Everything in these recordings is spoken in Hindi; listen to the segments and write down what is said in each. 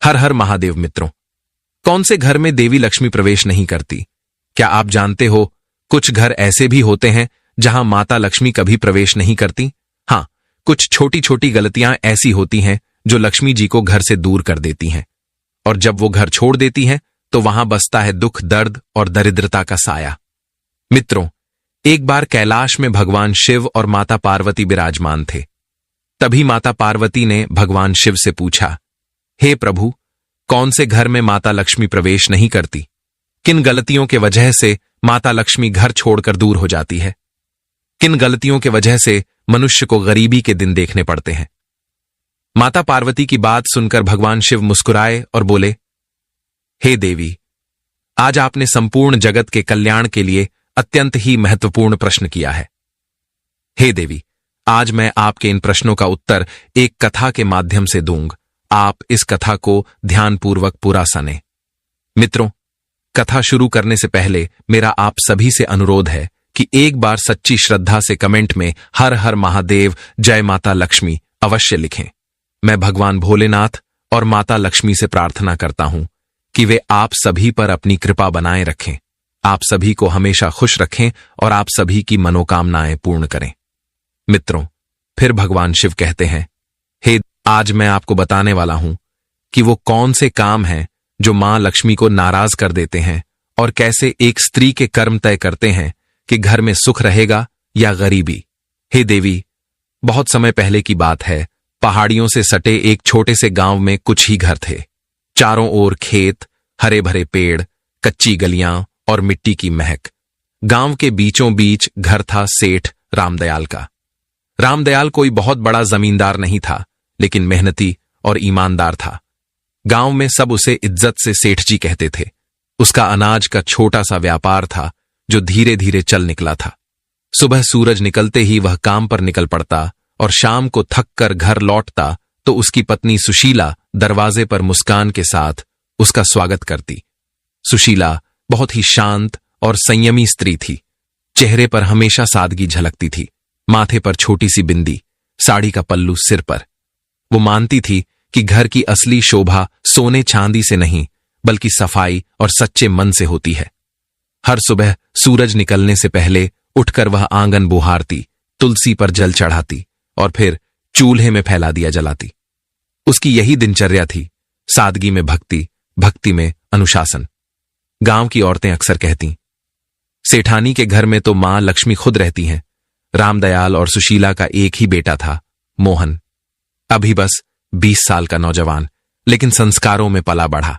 हर हर महादेव। मित्रों, कौन से घर में देवी लक्ष्मी प्रवेश नहीं करती? क्या आप जानते हो कुछ घर ऐसे भी होते हैं जहां माता लक्ष्मी कभी प्रवेश नहीं करती? हां, कुछ छोटी छोटी गलतियां ऐसी होती हैं जो लक्ष्मी जी को घर से दूर कर देती हैं, और जब वो घर छोड़ देती हैं तो वहां बसता है दुख, दर्द और दरिद्रता का साया। मित्रों, एक बार कैलाश में भगवान शिव और माता पार्वती विराजमान थे। तभी माता पार्वती ने भगवान शिव से पूछा, हे प्रभु, कौन से घर में माता लक्ष्मी प्रवेश नहीं करती? किन गलतियों के वजह से माता लक्ष्मी घर छोड़कर दूर हो जाती है? किन गलतियों के वजह से मनुष्य को गरीबी के दिन देखने पड़ते हैं? माता पार्वती की बात सुनकर भगवान शिव मुस्कुराए और बोले, हे देवी, आज आपने संपूर्ण जगत के कल्याण के लिए अत्यंत ही महत्वपूर्ण प्रश्न किया है। हे देवी, आज मैं आपके इन प्रश्नों का उत्तर एक कथा के माध्यम से दूंगा। आप इस कथा को ध्यानपूर्वक पूरा सुनें। मित्रों, कथा शुरू करने से पहले मेरा आप सभी से अनुरोध है कि एक बार सच्ची श्रद्धा से कमेंट में हर हर महादेव, जय माता लक्ष्मी अवश्य लिखें। मैं भगवान भोलेनाथ और माता लक्ष्मी से प्रार्थना करता हूं कि वे आप सभी पर अपनी कृपा बनाए रखें, आप सभी को हमेशा खुश रखें और आप सभी की मनोकामनाएं पूर्ण करें। मित्रों, फिर भगवान शिव कहते हैं, हे, आज मैं आपको बताने वाला हूं कि वो कौन से काम हैं जो मां लक्ष्मी को नाराज कर देते हैं और कैसे एक स्त्री के कर्म तय करते हैं कि घर में सुख रहेगा या गरीबी। हे देवी, बहुत समय पहले की बात है, पहाड़ियों से सटे एक छोटे से गांव में कुछ ही घर थे। चारों ओर खेत, हरे भरे पेड़, कच्ची गलियां और मिट्टी की महक। गांव के बीचों बीच घर था सेठ रामदयाल का। रामदयाल कोई बहुत बड़ा जमींदार नहीं था, लेकिन मेहनती और ईमानदार था। गांव में सब उसे इज्जत से सेठ जी कहते थे। उसका अनाज का छोटा सा व्यापार था जो धीरे धीरे चल निकला था। सुबह सूरज निकलते ही वह काम पर निकल पड़ता और शाम को थक कर घर लौटता तो उसकी पत्नी सुशीला दरवाजे पर मुस्कान के साथ उसका स्वागत करती। सुशीला बहुत ही शांत और संयमी स्त्री थी। चेहरे पर हमेशा सादगी झलकती थी, माथे पर छोटी सी बिंदी, साड़ी का पल्लू सिर पर। वो मानती थी कि घर की असली शोभा सोने चांदी से नहीं, बल्कि सफाई और सच्चे मन से होती है। हर सुबह सूरज निकलने से पहले उठकर वह आंगन बुहारती, तुलसी पर जल चढ़ाती और फिर चूल्हे में फैला दिया जलाती। उसकी यही दिनचर्या थी, सादगी में भक्ति, भक्ति में अनुशासन। गांव की औरतें अक्सर कहती, सेठानी के घर में तो मां लक्ष्मी खुद रहती हैं। रामदयाल और सुशीला का एक ही बेटा था, मोहन, अभी बस 20 साल का नौजवान, लेकिन संस्कारों में पला बढ़ा।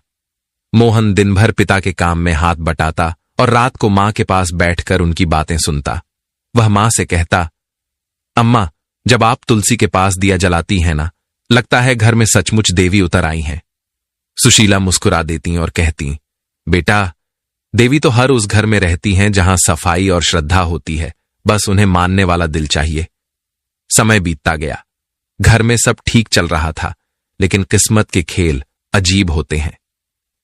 मोहन दिन भर पिता के काम में हाथ बटाता और रात को मां के पास बैठकर उनकी बातें सुनता। वह मां से कहता, अम्मा, जब आप तुलसी के पास दिया जलाती हैं ना, लगता है घर में सचमुच देवी उतर आई हैं। सुशीला मुस्कुरा देती और कहती, बेटा, देवी तो हर उस घर में रहती हैं जहां सफाई और श्रद्धा होती है, बस उन्हें मानने वाला दिल चाहिए। समय बीतता गया। घर में सब ठीक चल रहा था, लेकिन किस्मत के खेल अजीब होते हैं।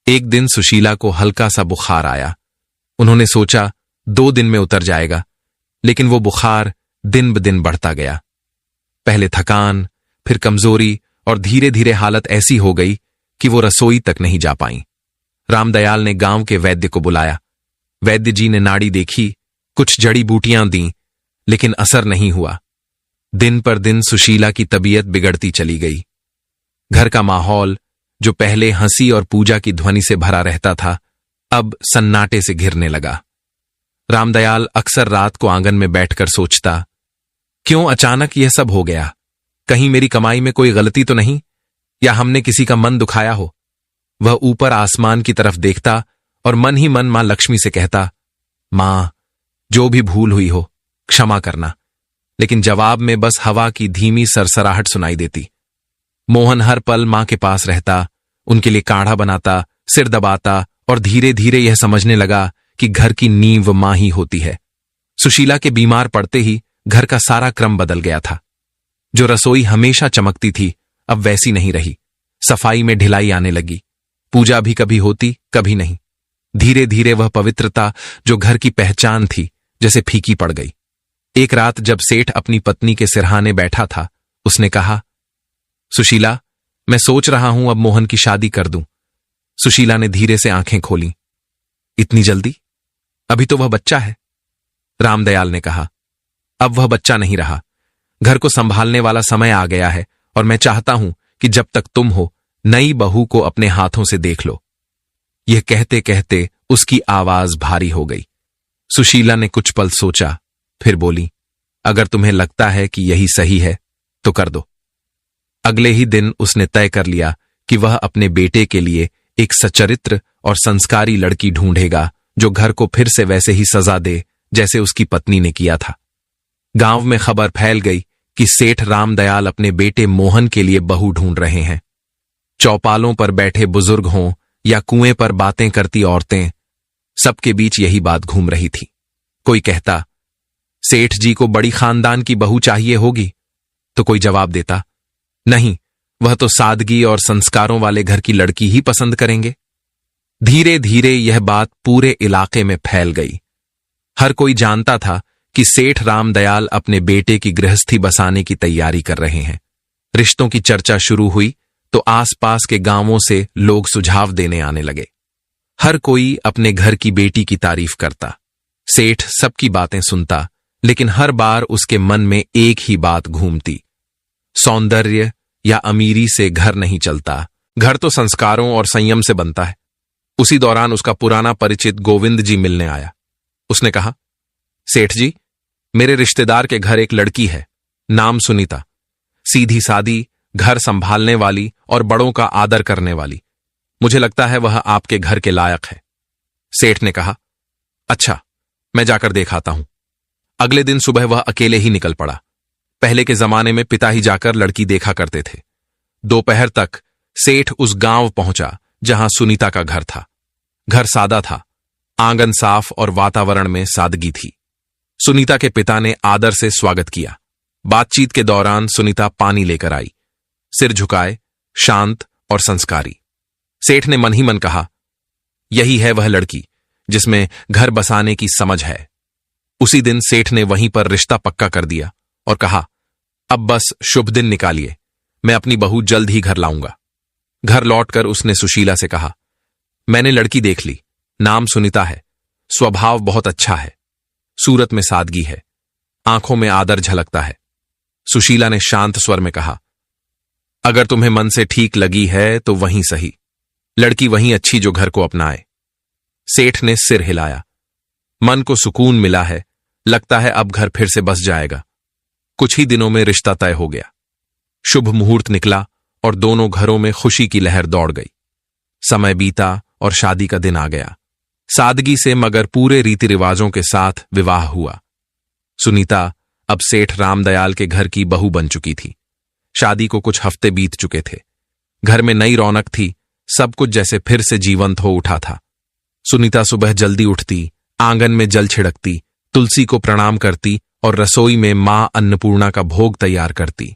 एक दिन सुशीला को हल्का सा बुखार आया। उन्होंने सोचा 2 दिन में उतर जाएगा, लेकिन वो बुखार दिन ब दिन बढ़ता गया। पहले थकान, फिर कमजोरी और धीरे धीरे हालत ऐसी हो गई कि वो रसोई तक नहीं जा पाई। रामदयाल ने गांव के वैद्य को बुलाया। वैद्य जी ने नाड़ी देखी, कुछ जड़ी बूटियां दी, लेकिन असर नहीं हुआ। दिन पर दिन सुशीला की तबीयत बिगड़ती चली गई। घर का माहौल, जो पहले हंसी और पूजा की ध्वनि से भरा रहता था, अब सन्नाटे से घिरने लगा। रामदयाल अक्सर रात को आंगन में बैठकर सोचता, क्यों अचानक यह सब हो गया? कहीं मेरी कमाई में कोई गलती तो नहीं, या हमने किसी का मन दुखाया हो? वह ऊपर आसमान की तरफ देखता और मन ही मन मां लक्ष्मी से कहता, मां, जो भी भूल हुई हो क्षमा करना। लेकिन जवाब में बस हवा की धीमी सरसराहट सुनाई देती। मोहन हर पल मां के पास रहता, उनके लिए काढ़ा बनाता, सिर दबाता और धीरे धीरे यह समझने लगा कि घर की नींव मां ही होती है। सुशीला के बीमार पड़ते ही घर का सारा क्रम बदल गया था। जो रसोई हमेशा चमकती थी, अब वैसी नहीं रही। सफाई में ढिलाई आने लगी। पूजा भी कभी होती, कभी नहीं। धीरे धीरे वह पवित्रता जो घर की पहचान थी, जैसे फीकी पड़ गई। एक रात जब सेठ अपनी पत्नी के सिरहाने बैठा था, उसने कहा, सुशीला, मैं सोच रहा हूं अब मोहन की शादी कर दूं। सुशीला ने धीरे से आंखें खोली। इतनी जल्दी? अभी तो वह बच्चा है। रामदयाल ने कहा, अब वह बच्चा नहीं रहा। घर को संभालने वाला समय आ गया है और मैं चाहता हूं कि जब तक तुम हो नई बहू को अपने हाथों से देख लो। यह कहते कहते उसकी आवाज भारी हो गई। सुशीला ने कुछ पल सोचा, फिर बोली, अगर तुम्हें लगता है कि यही सही है तो कर दो। अगले ही दिन उसने तय कर लिया कि वह अपने बेटे के लिए एक सच्चरित्र और संस्कारी लड़की ढूंढेगा जो घर को फिर से वैसे ही सजा दे जैसे उसकी पत्नी ने किया था। गांव में खबर फैल गई कि सेठ रामदयाल अपने बेटे मोहन के लिए बहू ढूंढ रहे हैं। चौपालों पर बैठे बुजुर्ग हों या कुएं पर बातें करती औरतें, सबके बीच यही बात घूम रही थी। कोई कहता, सेठ जी को बड़ी खानदान की बहू चाहिए होगी, तो कोई जवाब देता, नहीं, वह तो सादगी और संस्कारों वाले घर की लड़की ही पसंद करेंगे। धीरे धीरे यह बात पूरे इलाके में फैल गई। हर कोई जानता था कि सेठ रामदयाल अपने बेटे की गृहस्थी बसाने की तैयारी कर रहे हैं। रिश्तों की चर्चा शुरू हुई तो आसपास के गांवों से लोग सुझाव देने आने लगे। हर कोई अपने घर की बेटी की तारीफ करता। सेठ सबकी बातें सुनता, लेकिन हर बार उसके मन में एक ही बात घूमती, सौंदर्य या अमीरी से घर नहीं चलता, घर तो संस्कारों और संयम से बनता है। उसी दौरान उसका पुराना परिचित गोविंद जी मिलने आया। उसने कहा, सेठ जी, मेरे रिश्तेदार के घर एक लड़की है, नाम सुनीता, सीधी सादी, घर संभालने वाली और बड़ों का आदर करने वाली। मुझे लगता है वह आपके घर के लायक है। सेठ ने कहा, अच्छा, मैं जाकर देख आता हूं। अगले दिन सुबह वह अकेले ही निकल पड़ा। पहले के जमाने में पिता ही जाकर लड़की देखा करते थे। दोपहर तक सेठ उस गांव पहुंचा जहां सुनीता का घर था। घर सादा था, आंगन साफ और वातावरण में सादगी थी। सुनीता के पिता ने आदर से स्वागत किया। बातचीत के दौरान सुनीता पानी लेकर आई, सिर झुकाए, शांत और संस्कारी। सेठ ने मन ही मन कहा, यही है वह लड़की जिसमें घर बसाने की समझ है। उसी दिन सेठ ने वहीं पर रिश्ता पक्का कर दिया और कहा, अब बस शुभ दिन निकालिए, मैं अपनी बहू जल्द ही घर लाऊंगा। घर लौटकर उसने सुशीला से कहा, मैंने लड़की देख ली, नाम सुनीता है, स्वभाव बहुत अच्छा है, सूरत में सादगी है, आंखों में आदर झलकता है। सुशीला ने शांत स्वर में कहा, अगर तुम्हें मन से ठीक लगी है तो वहीं सही, लड़की वहीं अच्छी जो घर को अपनाए। सेठ ने सिर हिलाया। मन को सुकून मिला है, लगता है अब घर फिर से बस जाएगा। कुछ ही दिनों में रिश्ता तय हो गया। शुभ मुहूर्त निकला और दोनों घरों में खुशी की लहर दौड़ गई। समय बीता और शादी का दिन आ गया। सादगी से मगर पूरे रीति रिवाजों के साथ विवाह हुआ। सुनीता अब सेठ रामदयाल के घर की बहू बन चुकी थी। शादी को कुछ हफ्ते बीत चुके थे। घर में नई रौनक थी, सब कुछ जैसे फिर से जीवंत हो उठा था। सुनीता सुबह जल्दी उठती, आंगन में जल छिड़कती, तुलसी को प्रणाम करती और रसोई में मां अन्नपूर्णा का भोग तैयार करती।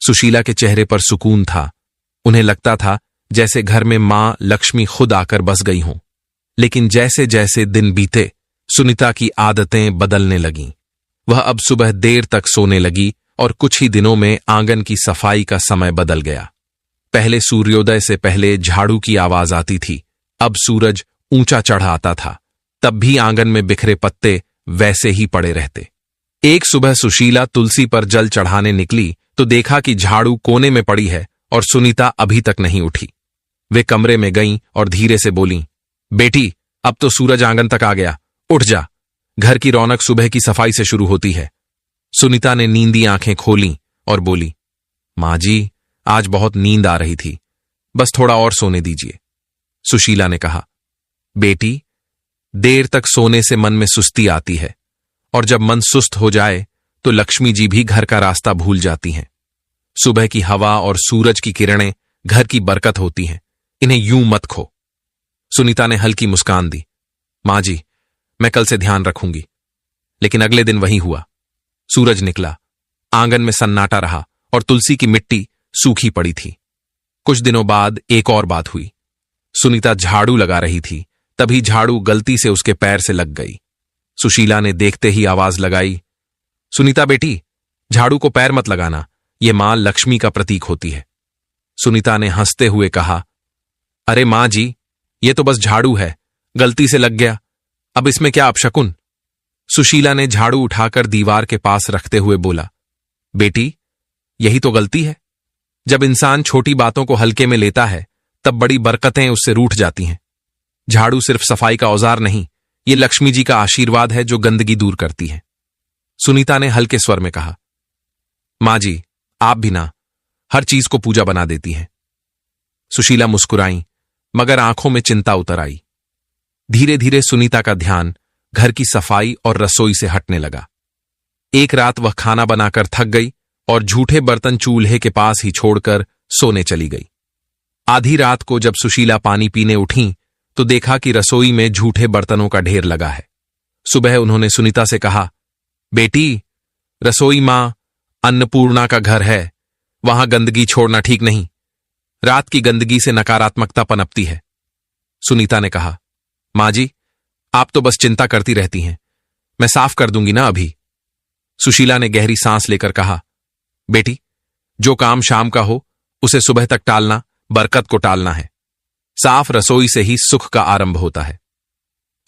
सुशीला के चेहरे पर सुकून था। उन्हें लगता था जैसे घर में मां लक्ष्मी खुद आकर बस गई हों। लेकिन जैसे जैसे दिन बीते, सुनीता की आदतें बदलने लगीं। वह अब सुबह देर तक सोने लगी और कुछ ही दिनों में आंगन की सफाई का समय बदल गया। पहले सूर्योदय से पहले झाड़ू की आवाज आती थी, अब सूरज ऊंचा चढ़ आता था, तब भी आंगन में बिखरे पत्ते वैसे ही पड़े रहते। एक सुबह सुशीला तुलसी पर जल चढ़ाने निकली तो देखा कि झाड़ू कोने में पड़ी है और सुनीता अभी तक नहीं उठी। वे कमरे में गईं और धीरे से बोलीं, बेटी, अब तो सूरज आंगन तक आ गया, उठ जा, घर की रौनक सुबह की सफाई से शुरू होती है। सुनीता ने नींदी आंखें खोलीं और बोली, मां जी, आज बहुत नींद आ रही थी, बस थोड़ा और सोने दीजिए। सुशीला ने कहा, बेटी, देर तक सोने से मन में सुस्ती आती है और जब मन सुस्त हो जाए तो लक्ष्मी जी भी घर का रास्ता भूल जाती हैं। सुबह की हवा और सूरज की किरणें घर की बरकत होती हैं, इन्हें यूं मत खो। सुनीता ने हल्की मुस्कान दी, मां जी, मैं कल से ध्यान रखूंगी। लेकिन अगले दिन वही हुआ। सूरज निकला, आंगन में सन्नाटा रहा और तुलसी की मिट्टी सूखी पड़ी थी। कुछ दिनों बाद एक और बात हुई। सुनीता झाड़ू लगा रही थी, तभी झाड़ू गलती से उसके पैर से लग गई। सुशीला ने देखते ही आवाज लगाई, सुनीता बेटी, झाड़ू को पैर मत लगाना, यह मां लक्ष्मी का प्रतीक होती है। सुनीता ने हंसते हुए कहा, अरे मां जी, ये तो बस झाड़ू है, गलती से लग गया, अब इसमें क्या अपशकुन। सुशीला ने झाड़ू उठाकर दीवार के पास रखते हुए बोला, बेटी, यही तो गलती है। जब इंसान छोटी बातों को हल्के में लेता है तब बड़ी बरकतें उससे रूठ जाती हैं। झाड़ू सिर्फ सफाई का औजार नहीं, ये लक्ष्मी जी का आशीर्वाद है जो गंदगी दूर करती है। सुनीता ने हल्के स्वर में कहा, मां जी, आप भी ना हर चीज को पूजा बना देती हैं। सुशीला मुस्कुराई, मगर आंखों में चिंता उतर आई। धीरे धीरे सुनीता का ध्यान घर की सफाई और रसोई से हटने लगा। एक रात वह खाना बनाकर थक गई और झूठे बर्तन चूल्हे के पास ही छोड़कर सोने चली गई। आधी रात को जब सुशीला पानी पीने उठी तो देखा कि रसोई में झूठे बर्तनों का ढेर लगा है। सुबह उन्होंने सुनीता से कहा, बेटी, रसोई मां अन्नपूर्णा का घर है, वहां गंदगी छोड़ना ठीक नहीं। रात की गंदगी से नकारात्मकता पनपती है। सुनीता ने कहा, मां जी, आप तो बस चिंता करती रहती हैं, मैं साफ कर दूंगी ना अभी। सुशीला ने गहरी सांस लेकर कहा, बेटी, जो काम शाम का हो उसे सुबह तक टालना बरकत को टालना है। साफ रसोई से ही सुख का आरंभ होता है।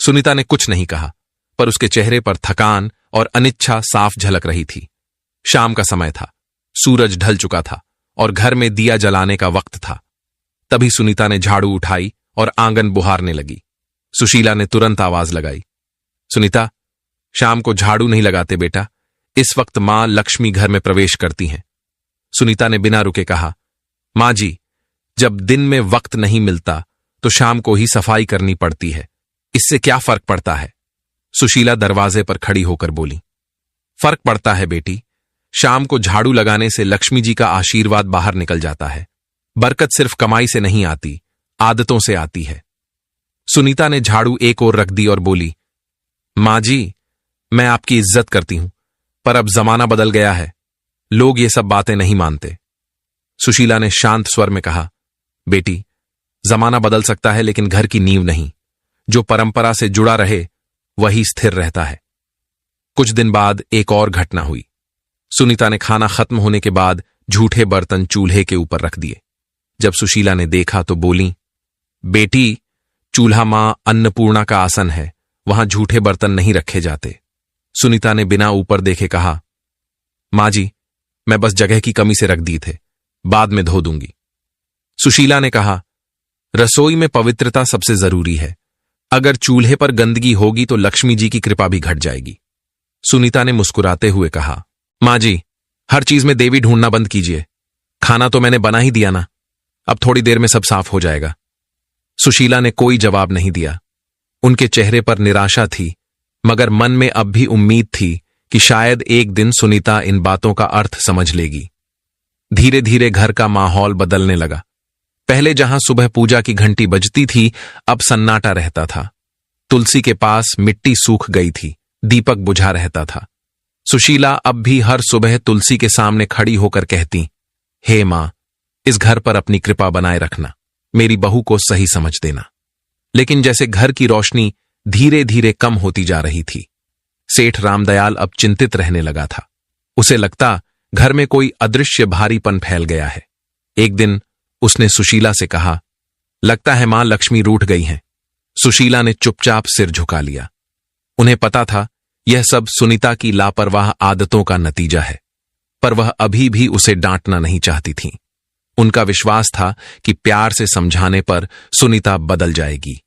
सुनीता ने कुछ नहीं कहा, पर उसके चेहरे पर थकान और अनिच्छा साफ झलक रही थी। शाम का समय था, सूरज ढल चुका था और घर में दिया जलाने का वक्त था। तभी सुनीता ने झाड़ू उठाई और आंगन बुहारने लगी। सुशीला ने तुरंत आवाज लगाई, सुनीता, शाम को झाड़ू नहीं लगाते बेटा, इस वक्त मां लक्ष्मी घर में प्रवेश करती हैं। सुनीता ने बिना रुके कहा, मां जी, जब दिन में वक्त नहीं मिलता तो शाम को ही सफाई करनी पड़ती है, इससे क्या फर्क पड़ता है। सुशीला दरवाजे पर खड़ी होकर बोली, फर्क पड़ता है बेटी, शाम को झाड़ू लगाने से लक्ष्मी जी का आशीर्वाद बाहर निकल जाता है। बरकत सिर्फ कमाई से नहीं आती, आदतों से आती है। सुनीता ने झाड़ू एक ओर रख दी और बोली, मां जी, मैं आपकी इज्जत करती हूं, पर अब जमाना बदल गया है, लोग ये सब बातें नहीं मानते। सुशीला ने शांत स्वर में कहा, बेटी, जमाना बदल सकता है लेकिन घर की नींव नहीं। जो परंपरा से जुड़ा रहे वही स्थिर रहता है। कुछ दिन बाद एक और घटना हुई। सुनीता ने खाना खत्म होने के बाद झूठे बर्तन चूल्हे के ऊपर रख दिए। जब सुशीला ने देखा तो बोली, बेटी, चूल्हा मां अन्नपूर्णा का आसन है, वहां झूठे बर्तन नहीं रखे जाते। सुनीता ने बिना ऊपर देखे कहा, मां जी, मैं बस जगह की कमी से रख दिए थे, बाद में धो दूंगी। सुशीला ने कहा, रसोई में पवित्रता सबसे जरूरी है, अगर चूल्हे पर गंदगी होगी तो लक्ष्मी जी की कृपा भी घट जाएगी। सुनीता ने मुस्कुराते हुए कहा, मां जी, हर चीज में देवी ढूंढना बंद कीजिए, खाना तो मैंने बना ही दिया ना, अब थोड़ी देर में सब साफ हो जाएगा। सुशीला ने कोई जवाब नहीं दिया। उनके चेहरे पर निराशा थी, मगर मन में अब भी उम्मीद थी कि शायद एक दिन सुनीता इन बातों का अर्थ समझ लेगी। धीरे धीरे घर का माहौल बदलने लगा। पहले जहां सुबह पूजा की घंटी बजती थी, अब सन्नाटा रहता था। तुलसी के पास मिट्टी सूख गई थी, दीपक बुझा रहता था। सुशीला अब भी हर सुबह तुलसी के सामने खड़ी होकर कहती, हे मां, इस घर पर अपनी कृपा बनाए रखना, मेरी बहू को सही समझ देना। लेकिन जैसे घर की रोशनी धीरे धीरे कम होती जा रही थी, सेठ रामदयाल अब चिंतित रहने लगा था। उसे लगता घर में कोई अदृश्य भारीपन फैल गया है। एक दिन उसने सुशीला से कहा, लगता है मां लक्ष्मी रूठ गई हैं। सुशीला ने चुपचाप सिर झुका लिया। उन्हें पता था यह सब सुनीता की लापरवाह आदतों का नतीजा है, पर वह अभी भी उसे डांटना नहीं चाहती थीं। उनका विश्वास था कि प्यार से समझाने पर सुनीता बदल जाएगी।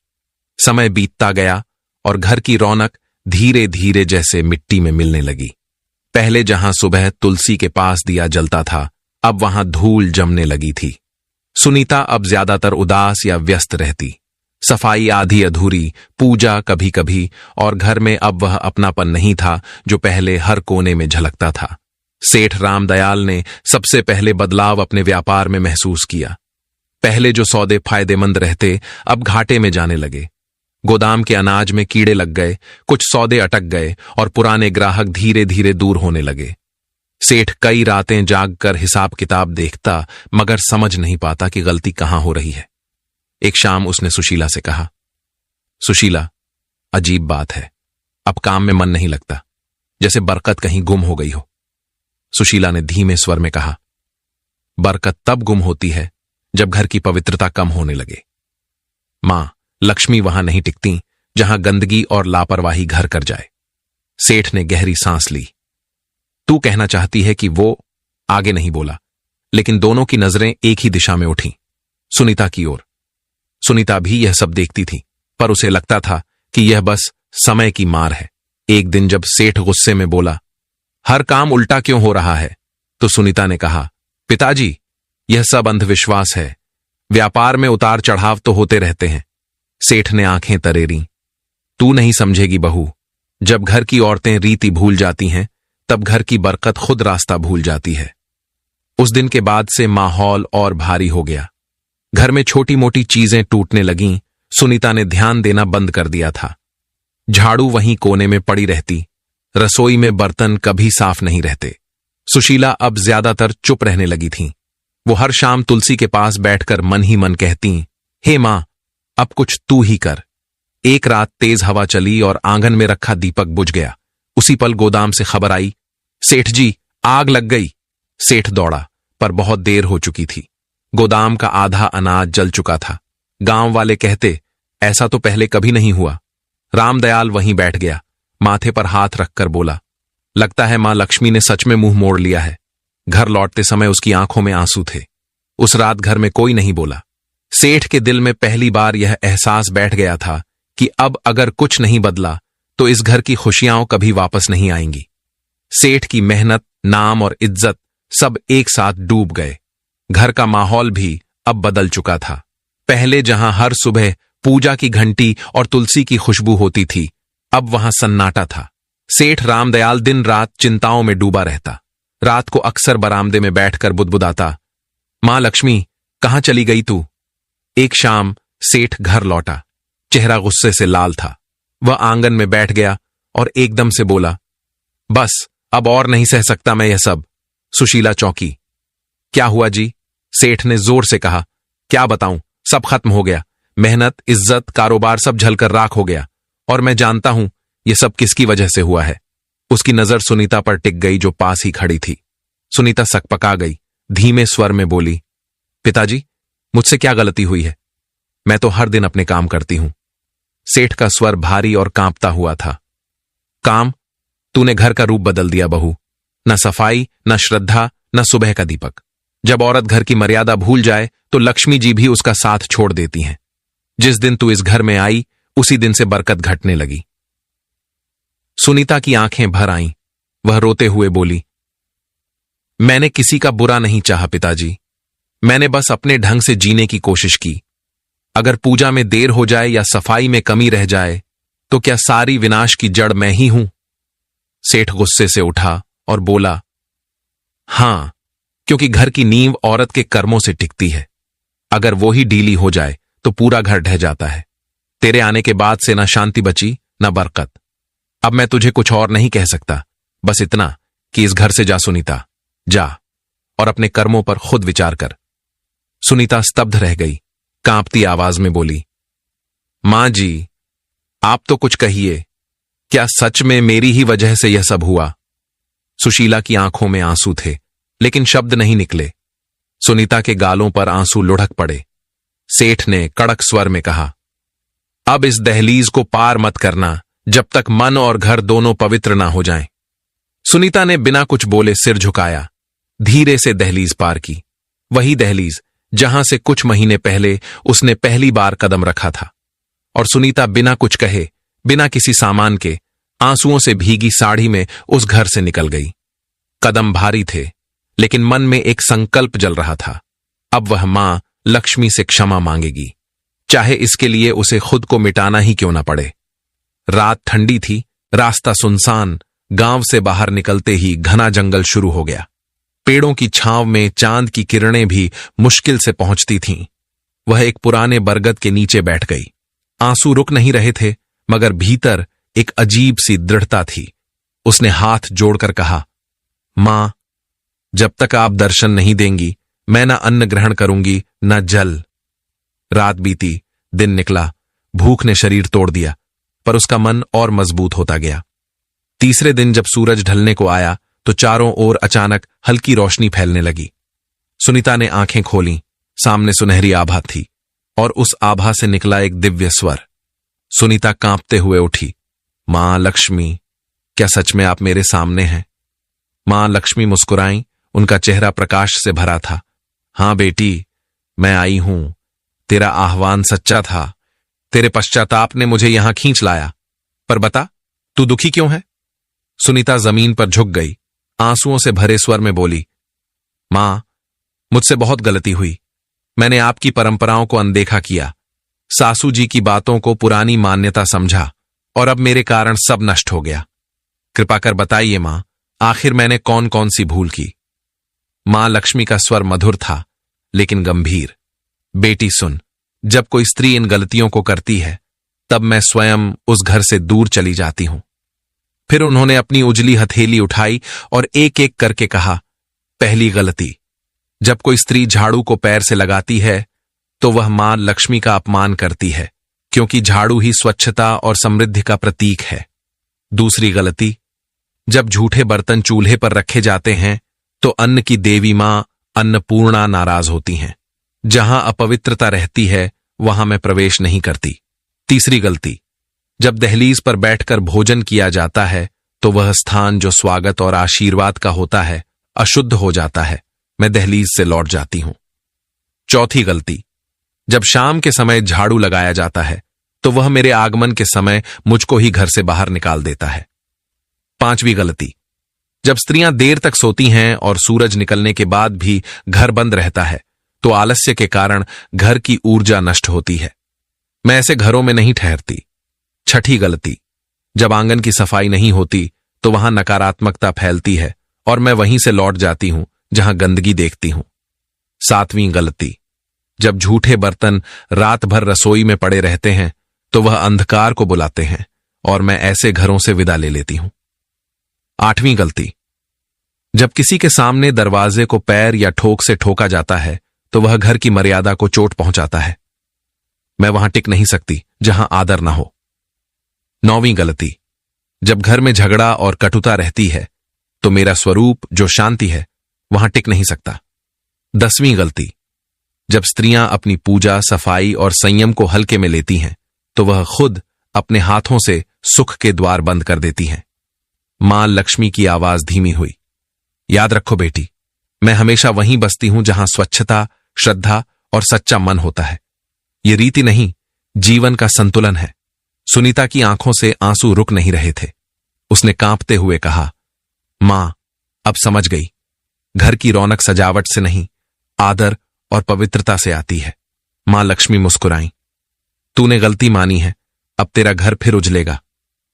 समय बीतता गया और घर की रौनक धीरे धीरे जैसे मिट्टी में मिलने लगी। पहले जहां सुबह तुलसी के पास दिया जलता था, अब वहां धूल जमने लगी थी। सुनीता अब ज्यादातर उदास या व्यस्त रहती। सफाई आधी अधूरी, पूजा कभी कभी, और घर में अब वह अपनापन नहीं था जो पहले हर कोने में झलकता था। सेठ रामदयाल ने सबसे पहले बदलाव अपने व्यापार में महसूस किया। पहले जो सौदे फायदेमंद रहते, अब घाटे में जाने लगे। गोदाम के अनाज में कीड़े लग गए, कुछ सौदे अटक गए और पुराने ग्राहक धीरे धीरे दूर होने लगे। सेठ कई रातें जागकर हिसाब किताब देखता, मगर समझ नहीं पाता कि गलती कहां हो रही है। एक शाम उसने सुशीला से कहा, सुशीला, अजीब बात है, अब काम में मन नहीं लगता, जैसे बरकत कहीं गुम हो गई हो। सुशीला ने धीमे स्वर में कहा, बरकत तब गुम होती है जब घर की पवित्रता कम होने लगे। मां लक्ष्मी वहां नहीं टिकती जहां गंदगी और लापरवाही घर कर जाए। सेठ ने गहरी सांस ली। तू कहना चाहती है कि वो आगे नहीं बोला, लेकिन दोनों की नजरें एक ही दिशा में उठी, सुनीता की ओर। सुनीता भी यह सब देखती थी, पर उसे लगता था कि यह बस समय की मार है। एक दिन जब सेठ गुस्से में बोला, हर काम उल्टा क्यों हो रहा है, तो सुनीता ने कहा, पिताजी, यह सब अंधविश्वास है। व्यापार में उतार चढ़ाव तो होते रहते हैं। सेठ ने आंखें तरेरी। तू नहीं समझेगी बहू, जब घर की औरतें रीति भूल जाती हैं, तब घर की बरकत खुद रास्ता भूल जाती है। उस दिन के बाद से माहौल और भारी हो गया। घर में छोटी मोटी चीजें टूटने लगीं। सुनीता ने ध्यान देना बंद कर दिया था। झाड़ू वहीं कोने में पड़ी रहती, रसोई में बर्तन कभी साफ नहीं रहते। सुशीला अब ज्यादातर चुप रहने लगी थीं। वो हर शाम तुलसी के पास बैठकर मन ही मन कहती, हे मां, अब कुछ तू ही कर। एक रात तेज हवा चली और आंगन में रखा दीपक बुझ गया। उसी पल गोदाम से खबर आई, सेठ जी, आग लग गई। सेठ दौड़ा, पर बहुत देर हो चुकी थी। गोदाम का आधा अनाज जल चुका था। गांव वाले कहते, ऐसा तो पहले कभी नहीं हुआ। रामदयाल वहीं बैठ गया, माथे पर हाथ रखकर बोला, लगता है मां लक्ष्मी ने सच में मुंह मोड़ लिया है। घर लौटते समय उसकी आंखों में आंसू थे। उस रात घर में कोई नहीं बोला। सेठ के दिल में पहली बार यह एहसास बैठ गया था कि अब अगर कुछ नहीं बदला तो इस घर की खुशियां कभी वापस नहीं आएंगी। सेठ की मेहनत, नाम और इज्जत सब एक साथ डूब गए। घर का माहौल भी अब बदल चुका था। पहले जहां हर सुबह पूजा की घंटी और तुलसी की खुशबू होती थी, अब वहां सन्नाटा था। सेठ रामदयाल दिन रात चिंताओं में डूबा रहता। रात को अक्सर बरामदे में बैठकर बुदबुदाता, मां लक्ष्मी, कहां चली गई तू? एक शाम सेठ घर लौटा। चेहरा गुस्से से लाल था। वह आंगन में बैठ गया और एकदम से बोला, बस अब और नहीं सह सकता मैं यह सब। सुशीला चौंकी। क्या हुआ जी? सेठ ने जोर से कहा, क्या बताऊं, सब खत्म हो गया। मेहनत, इज्जत, कारोबार सब झलकर राख हो गया। और मैं जानता हूं यह सब किसकी वजह से हुआ है। उसकी नजर सुनीता पर टिक गई जो पास ही खड़ी थी। सुनीता सकपका गई, धीमे स्वर में बोली, पिताजी, मुझसे क्या गलती हुई है? मैं तो हर दिन अपने काम करती हूं। सेठ का स्वर भारी और कांपता हुआ था। काम? तूने घर का रूप बदल दिया बहू। न सफाई, न श्रद्धा, न सुबह का दीपक। जब औरत घर की मर्यादा भूल जाए तो लक्ष्मी जी भी उसका साथ छोड़ देती हैं। जिस दिन तू इस घर में आई, उसी दिन से बरकत घटने लगी। सुनीता की आंखें भर आईं। वह रोते हुए बोली, मैंने किसी का बुरा नहीं चाहा पिताजी। मैंने बस अपने ढंग से जीने की कोशिश की। अगर पूजा में देर हो जाए या सफाई में कमी रह जाए तो क्या सारी विनाश की जड़ मैं ही हूं? सेठ गुस्से से उठा और बोला, हां, क्योंकि घर की नींव औरत के कर्मों से टिकती है। अगर वो ही ढीली हो जाए तो पूरा घर ढह जाता है। तेरे आने के बाद से ना शांति बची, ना बरकत। अब मैं तुझे कुछ और नहीं कह सकता, बस इतना कि इस घर से जा सुनीता, जा और अपने कर्मों पर खुद विचार कर। सुनीता स्तब्ध रह गई, कांपती आवाज में बोली, मां जी, आप तो कुछ कहिए। क्या सच में मेरी ही वजह से यह सब हुआ? सुशीला की आंखों में आंसू थे, लेकिन शब्द नहीं निकले। सुनीता के गालों पर आंसू लुढ़क पड़े। सेठ ने कड़क स्वर में कहा, अब इस दहलीज को पार मत करना जब तक मन और घर दोनों पवित्र ना हो जाएं। सुनीता ने बिना कुछ बोले सिर झुकाया, धीरे से दहलीज पार की। वही दहलीज जहां से कुछ महीने पहले उसने पहली बार कदम रखा था। और सुनीता बिना कुछ कहे, बिना किसी सामान के, आंसुओं से भीगी साड़ी में उस घर से निकल गई। कदम भारी थे, लेकिन मन में एक संकल्प जल रहा था। अब वह मां लक्ष्मी से क्षमा मांगेगी, चाहे इसके लिए उसे खुद को मिटाना ही क्यों ना पड़े। रात ठंडी थी, रास्ता सुनसान। गांव से बाहर निकलते ही घना जंगल शुरू हो गया। पेड़ों की छांव में चांद की किरणें भी मुश्किल से पहुंचती थीं। वह एक पुराने बरगद के नीचे बैठ गई। आंसू रुक नहीं रहे थे, मगर भीतर एक अजीब सी दृढ़ता थी। उसने हाथ जोड़कर कहा, मां, जब तक आप दर्शन नहीं देंगी, मैं न अन्न ग्रहण करूंगी, न जल। रात बीती, दिन निकला। भूख ने शरीर तोड़ दिया, पर उसका मन और मजबूत होता गया। तीसरे दिन जब सूरज ढलने को आया तो चारों ओर अचानक हल्की रोशनी फैलने लगी। सुनीता ने आंखें खोलीं। सामने सुनहरी आभा थी और उस आभा से निकला एक दिव्य स्वर। सुनीता कांपते हुए उठी। मां लक्ष्मी, क्या सच में आप मेरे सामने हैं? मां लक्ष्मी मुस्कुराईं, उनका चेहरा प्रकाश से भरा था। हां बेटी, मैं आई हूं। तेरा आह्वान सच्चा था। तेरे पश्चाताप ने मुझे यहां खींच लाया। पर बता, तू दुखी क्यों है? सुनीता जमीन पर झुक गई, आंसुओं से भरे स्वर में बोली, मां, मुझसे बहुत गलती हुई। मैंने आपकी परंपराओं को अनदेखा किया, सासू जी की बातों को पुरानी मान्यता समझा और अब मेरे कारण सब नष्ट हो गया। कृपा कर बताइए मां, आखिर मैंने कौन कौन सी भूल की? मां लक्ष्मी का स्वर मधुर था लेकिन गंभीर। बेटी सुन, जब कोई स्त्री इन गलतियों को करती है तब मैं स्वयं उस घर से दूर चली जाती हूं। फिर उन्होंने अपनी उजली हथेली उठाई और एक एक करके कहा, पहली गलती, जब कोई स्त्री झाड़ू को पैर से लगाती है तो वह मां लक्ष्मी का अपमान करती है, क्योंकि झाड़ू ही स्वच्छता और समृद्धि का प्रतीक है। दूसरी गलती, जब झूठे बर्तन चूल्हे पर रखे जाते हैं तो अन्न की देवी मां अन्नपूर्णा नाराज होती हैं। जहां अपवित्रता रहती है वहां मैं प्रवेश नहीं करती। तीसरी गलती, जब दहलीज पर बैठकर भोजन किया जाता है तो वह स्थान जो स्वागत और आशीर्वाद का होता है अशुद्ध हो जाता है। मैं दहलीज से लौट जाती हूं। चौथी गलती, जब शाम के समय झाड़ू लगाया जाता है तो वह मेरे आगमन के समय मुझको ही घर से बाहर निकाल देता है। पांचवी गलती, जब स्त्रियां देर तक सोती हैं और सूरज निकलने के बाद भी घर बंद रहता है तो आलस्य के कारण घर की ऊर्जा नष्ट होती है। मैं ऐसे घरों में नहीं ठहरती। छठी गलती, जब आंगन की सफाई नहीं होती तो वहां नकारात्मकता फैलती है और मैं वहीं से लौट जाती हूं जहां गंदगी देखती हूं। सातवीं गलती, जब झूठे बर्तन रात भर रसोई में पड़े रहते हैं तो वह अंधकार को बुलाते हैं और मैं ऐसे घरों से विदा ले लेती हूं। आठवीं गलती, जब किसी के सामने दरवाजे को पैर या ठोक से ठोका जाता है तो वह घर की मर्यादा को चोट पहुंचाता है। मैं वहां टिक नहीं सकती जहां आदर ना हो। नौवीं गलती, जब घर में झगड़ा और कटुता रहती है तो मेरा स्वरूप जो शांति है वहां टिक नहीं सकता। 10वीं गलती, जब स्त्रियां अपनी पूजा, सफाई और संयम को हल्के में लेती हैं तो वह खुद अपने हाथों से सुख के द्वार बंद कर देती हैं। मां लक्ष्मी की आवाज धीमी हुई, याद रखो बेटी, मैं हमेशा वहीं बसती हूं जहां स्वच्छता, श्रद्धा और सच्चा मन होता है। ये रीति नहीं, जीवन का संतुलन है। सुनीता की आंखों से आंसू रुक नहीं रहे थे। उसने कांपते हुए कहा, मां, अब समझ गई, घर की रौनक सजावट से नहीं, आदर और पवित्रता से आती है। मां लक्ष्मी मुस्कुराई, तूने गलती मानी है, अब तेरा घर फिर उजलेगा।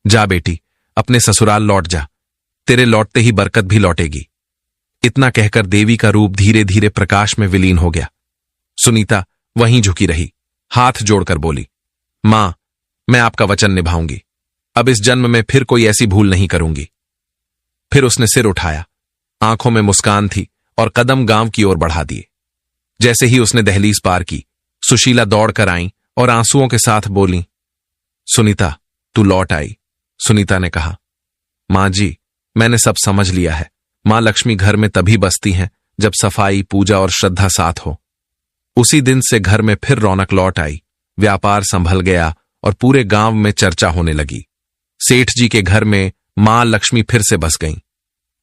जा बेटी, अपने ससुराल लौट जा, तेरे लौटते ही बरकत भी लौटेगी। इतना कहकर देवी का रूप धीरे धीरे प्रकाश में विलीन हो गया। सुनीता वहीं झुकी रही, हाथ जोड़कर बोली, मां, मैं आपका वचन निभाऊंगी। अब इस जन्म में फिर कोई ऐसी भूल नहीं करूंगी। फिर उसने सिर उठाया, आंखों में मुस्कान थी और कदम गांव की ओर बढ़ा दिए। जैसे ही उसने दहलीज पार की, सुशीला दौड़कर आई और आंसुओं के साथ बोली, सुनीता, तू लौट आई। सुनीता ने कहा, मां जी, मैंने सब समझ लिया है। मां लक्ष्मी घर में तभी बसती हैं जब सफाई, पूजा और श्रद्धा साथ हो। उसी दिन से घर में फिर रौनक लौट आई, व्यापार संभल गया और पूरे गांव में चर्चा होने लगी। सेठ जी के घर में मां लक्ष्मी फिर से बस गईं।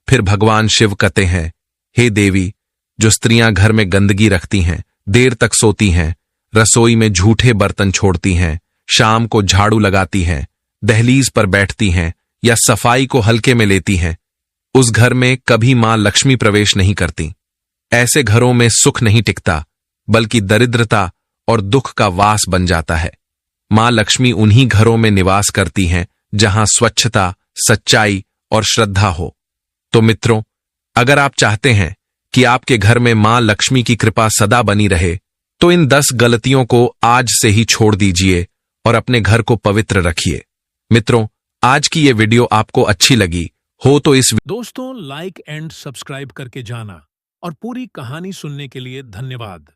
फिर भगवान शिव कहते हैं, हे देवी, जो स्त्रियां घर में गंदगी रखती हैं, देर तक सोती हैं, रसोई में झूठे बर्तन छोड़ती हैं, शाम को झाड़ू लगाती हैं, दहलीज पर बैठती हैं या सफाई को हल्के में लेती हैं, उस घर में कभी मां लक्ष्मी प्रवेश नहीं करती। ऐसे घरों में सुख नहीं टिकता, बल्कि दरिद्रता और दुख का वास बन जाता है। मां लक्ष्मी उन्हीं घरों में निवास करती हैं जहां स्वच्छता, सच्चाई और श्रद्धा हो। तो मित्रों, अगर आप चाहते हैं कि आपके घर में मां लक्ष्मी की कृपा सदा बनी रहे तो इन 10 गलतियों को आज से ही छोड़ दीजिए और अपने घर को पवित्र रखिए। मित्रों, आज की ये वीडियो आपको अच्छी लगी हो तो इस दोस्तों लाइक एंड सब्सक्राइब करके जाना और पूरी कहानी सुनने के लिए धन्यवाद।